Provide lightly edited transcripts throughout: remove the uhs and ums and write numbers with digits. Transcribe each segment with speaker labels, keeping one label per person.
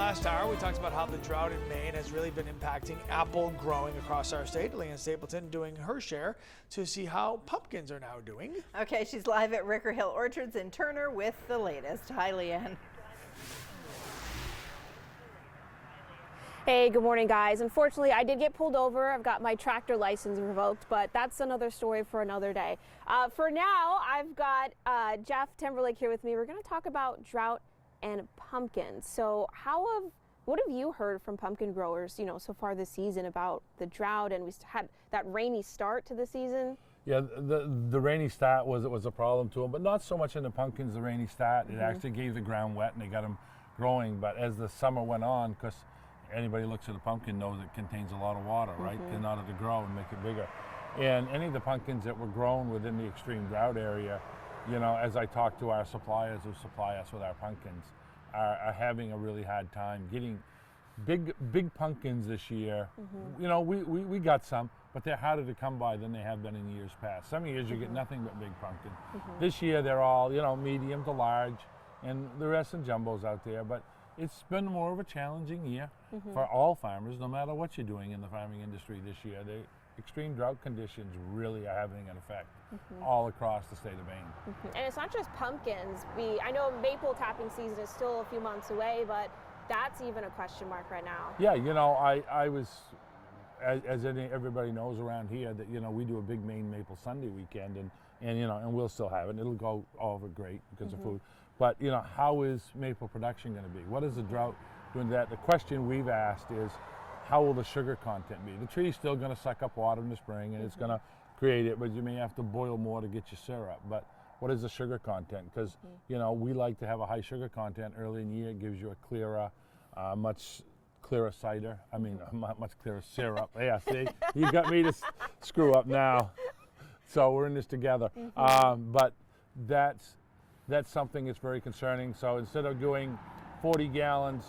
Speaker 1: last hour, we talked about how the drought in Maine has really been impacting apple growing across our state. Leanne Stapleton doing her share to see how pumpkins are now doing.
Speaker 2: Okay, she's live at Ricker Hill Orchards in Turner with the latest. Hi, Leanne.
Speaker 3: Hey, good morning, guys. Unfortunately, I did get pulled over. I've got my tractor license revoked, but that's another story for another day. For now, I've got Jeff Timberlake here with me. We're going to talk about drought and pumpkins. So what have you heard from pumpkin growers, so far this season about the drought, and we had that rainy start to the season?
Speaker 4: Yeah, the rainy start was a problem to them, but not so much in the pumpkins, the rainy start. It actually gave the ground wet and they got them growing. But as the summer went on, because anybody looks at a pumpkin knows it contains a lot of water, right, in order to grow and make it bigger. And any of the pumpkins that were grown within the extreme drought area, as I talk to our suppliers who supply us with our pumpkins, are having a really hard time getting big pumpkins this year. We got some, but they're harder to come by than they have been in years past. Some years you get nothing but big pumpkin. This year they're all, medium to large, and the rest in jumbos out there. But it's been more of a challenging year for all farmers, no matter what you're doing in the farming industry this year. The extreme drought conditions really are having an effect all across the state of Maine.
Speaker 3: And it's not just pumpkins. I know maple tapping season is still a few months away, but that's even a question mark right now.
Speaker 4: Yeah, I was, as everybody knows around here, that we do a big Maine Maple Sunday weekend, and we'll still have it. It'll go over great because of food. But how is maple production going to be? What is the drought doing to that? The question we've asked is, how will the sugar content be? The tree's still going to suck up water in the spring, and it's going to create it, but you may have to boil more to get your syrup. But what is the sugar content? Because we like to have a high sugar content early in the year. It gives you a clearer, much clearer cider. I mean, much clearer syrup. Yeah, see, you got me to screw up now. So we're in this together. But that's something that's very concerning. So instead of doing 40 gallons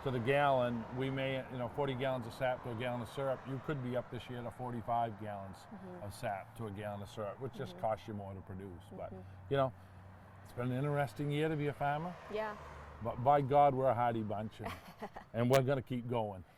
Speaker 4: to the gallon, we may, 40 gallons of sap to a gallon of syrup, you could be up this year to 45 gallons of sap to a gallon of syrup, which just costs you more to produce. But, it's been an interesting year to be a farmer.
Speaker 3: Yeah.
Speaker 4: But by God, we're a hardy bunch, and we're going to keep going.